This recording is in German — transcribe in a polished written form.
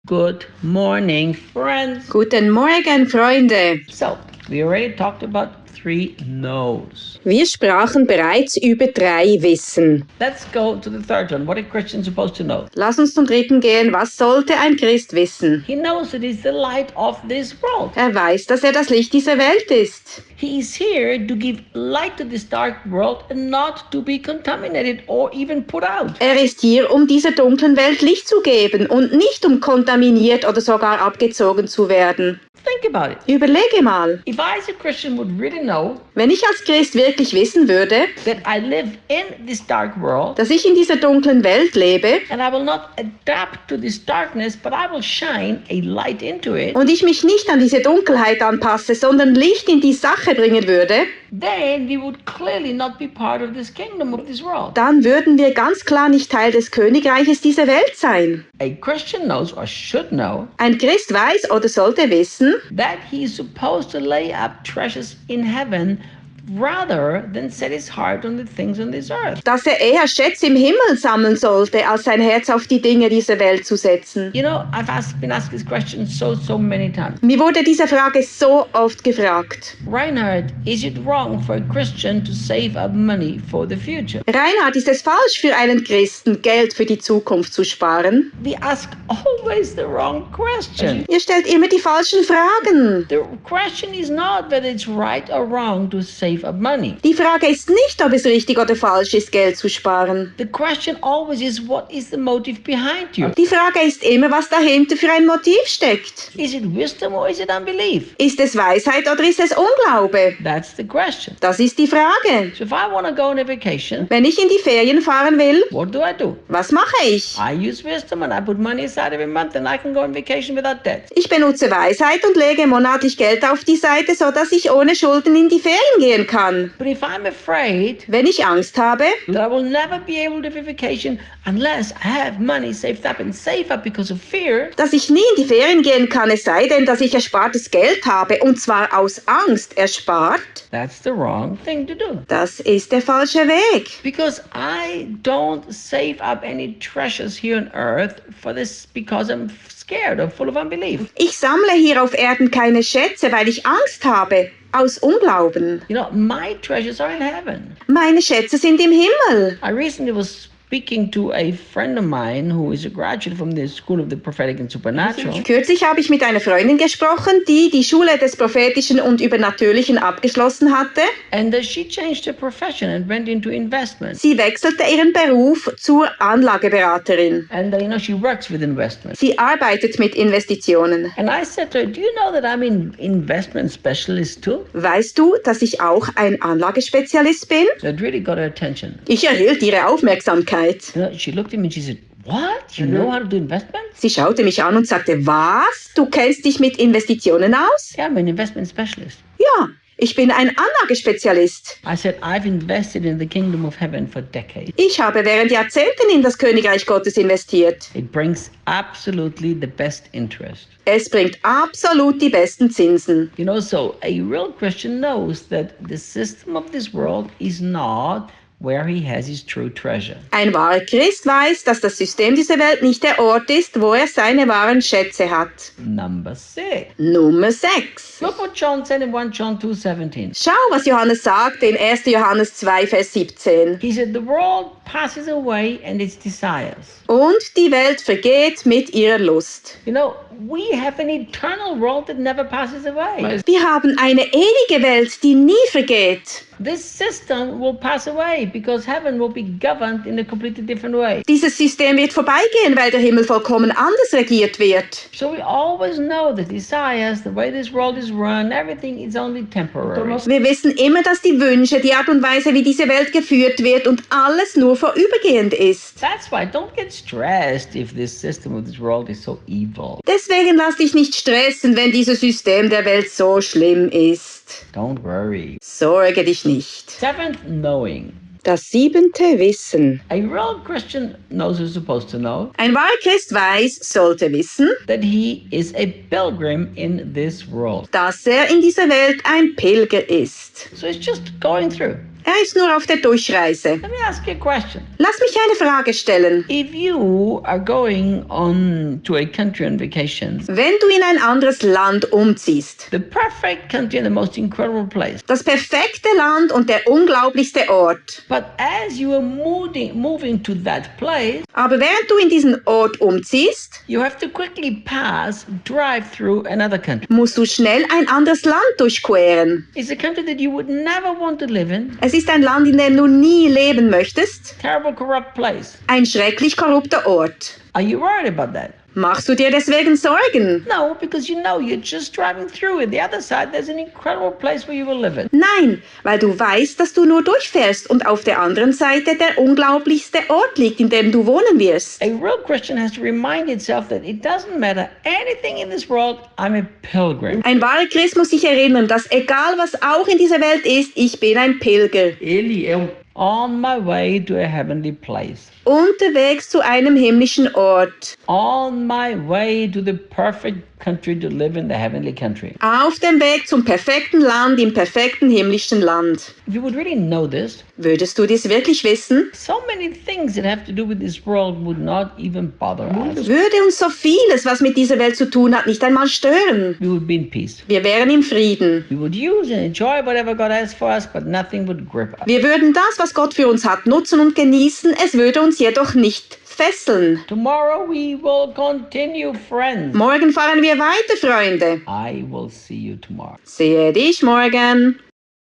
Good morning, friends. Guten Morgen, Freunde. So, we already talked about 3 no's. Wir sprachen bereits über 3 Wissen. Let's go to the third one. What are Christians supposed to know? Lass uns zum dritten gehen. Was sollte ein Christ wissen? He knows that he's the light of this world. Er weiß, dass er das Licht dieser Welt ist. He is here to give light to this dark world and not to be contaminated or even put out. Er ist hier, um dieser dunklen Welt Licht zu geben und nicht um kontaminiert oder sogar abgezogen zu werden. Think about it. Überlege mal, If I as a Christian would really know wenn ich als Christ wirklich wissen würde, that I live in this dark world dass ich in dieser dunklen Welt lebe and I will not adapt to this darkness, but I will shine a light into it, und ich mich nicht an diese Dunkelheit anpasse, sondern Licht in die Sache bringen würde, then we would clearly not be part of this kingdom of this world. dann würden wir ganz klar nicht Teil des Königreiches dieser Welt sein. A Christian knows or should know Ein Christ weiß oder sollte wissen, that he is supposed to lay up treasures in heaven rather than set his heart on the things on this earth. dass er eher Schätze im Himmel sammeln sollte, als sein Herz auf die Dinge dieser Welt zu setzen. You know, been asked this question so many times. Mir wurde diese Frage so oft gefragt. Reinhard, is it wrong for a Christian to save up money for the future? Reinhard, ist es falsch für einen Christen, Geld für die Zukunft zu sparen? We ask always the wrong question. Ihr stellt immer die falschen Fragen. The question is not whether it's right or wrong to save up money. Die Frage ist nicht, ob es richtig oder falsch ist, Geld zu sparen. The question always is, what is the motive behind you? Die Frage ist immer, was dahinter für ein Motiv steckt. Is it wisdom or is it unbelief? Ist es Weisheit oder ist es Unglaube? That's the question. Das ist die Frage. So if I want to go on a vacation, Wenn ich in die Ferien fahren will, what do? was mache ich? I use wisdom and I put money aside every month and I can go on vacation without debt. Ich benutze Weisheit und lege monatlich Geld auf die Seite, sodass ich ohne Schulden in die Ferien gehen kann. But if I'm afraid Wenn ich Angst habe, that I will never be able to have a vacation unless I have money saved up and save up because of fear, dass ich nie in die Ferien gehen kann, es sei denn, dass ich erspartes Geld habe, und zwar aus Angst erspart, that's the wrong thing to do. das ist der falsche Weg. Because I don't save up any treasures here on earth for this because I'm scared or full of unbelief. Ich sammle hier auf Erden keine Schätze, weil ich Angst habe, aus Unglauben. You know, my treasures are in heaven. Meine Schätze sind im Himmel. I recently was speaking to a friend of mine who is a graduate from the School of the Prophetic and Supernatural. Kürzlich habe ich mit einer Freundin gesprochen, die die Schule des Prophetischen und Übernatürlichen abgeschlossen hatte. And she changed her profession and went into investment. Sie wechselte ihren Beruf zur Anlageberaterin. And you know, she works with investment. Sie arbeitet mit Investitionen. And I said to her, do you know that I'm an investment specialist too? Weißt du, dass ich auch ein Anlagespezialist bin? So it really got her attention. Ich erhielt ihre Aufmerksamkeit. You know, she looked at me and she said, what? You know how to do investment? Sie schaute mich an und sagte, was? Du kennst dich mit Investitionen aus? Yeah, I'm an investment specialist. Ja, ich bin ein Anlagespezialist. I said, I've invested in the kingdom of heaven for decades. Ich habe während Jahrzehnten in das Königreich Gottes investiert. It brings absolutely the best interest. Es bringt absolut die besten Zinsen. You know, so a real Christian knows that the system of this world is not where he has his true treasure. Ein wahrer Christ weiß, dass das System dieser Welt nicht der Ort ist, wo er seine wahren Schätze hat. Number 6. Nummer 6. Look what John said in 1 John 2:17. Schau, was Johannes sagte in 1. Johannes 2, Vers 17. He said, the world passes away and its desires. Und die Welt vergeht mit ihrer Lust. You know, we have an eternal world that never passes away. Wir haben eine ewige Welt, die nie vergeht. This system will pass away because heaven will be governed in a completely different way. Dieses System wird vorbeigehen, weil der Himmel vollkommen anders regiert wird. So we always know the desires, the way this world is run, everything is only temporary. Wir wissen immer, dass die Wünsche, die Art und Weise, wie diese Welt geführt wird und alles nur vorübergehend ist. That's why don't get stressed if this system of this world is so evil. Deswegen lass dich nicht stressen, wenn dieses System der Welt so schlimm ist. Don't worry. Sorge dich nicht. 7th, knowing. Das 7. Wissen. A real Christian knows he's supposed to know Ein wahrer Christ weiß, sollte wissen, that he is a pilgrim in this world. dass er in dieser Welt ein Pilger ist. So it's just going through. Er ist nur auf der Durchreise. Let me ask you a question. Lass mich eine Frage stellen. If you are going on to a country on vacation, Wenn du in ein anderes Land umziehst, the perfect country and the most incredible place, das perfekte Land und der unglaublichste Ort. but as you are moving to that place, Aber während du in diesen Ort umziehst, you have to quickly drive through another country. musst du schnell ein anderes Land durchqueren. It's a country that you would never want to live in. Es ist ein Land, in dem du nie leben möchtest. Terrible, corrupt place. Ein schrecklich korrupter Ort. Are you worried about that? Machst du dir deswegen Sorgen? No, because you know you're just driving through it. The other side, there's an incredible place where you will live in. Nein, weil du weißt, dass du nur durchfährst und auf der anderen Seite der unglaublichste Ort liegt, in dem du wohnen wirst. A real Christian has to remind itself that it doesn't matter anything in this world, I'm a pilgrim. Ein wahrer Christ muss sich erinnern, dass egal was auch in dieser Welt ist, ich bin ein Pilger. On my way to a heavenly place. Unterwegs zu einem himmlischen Ort. On my way to the perfect country to live in, the heavenly country. Auf dem Weg zum perfekten Land, im perfekten himmlischen Land. If you would really know this, würdest du dies wirklich wissen? So many things that have to do with this world would not even bother us. Würde uns so vieles, was mit dieser Welt zu tun hat, nicht einmal stören. We would be in peace. Wir wären im Frieden. We would use and enjoy whatever God has for us, but nothing would grip us. Wir würden das, was Gott für uns hat, nutzen und genießen. Es würde uns jedoch nicht fesseln. Tomorrow we will continue, friends. Morgen fahren wir weiter, Freunde. I will see you tomorrow. Sehe dich morgen.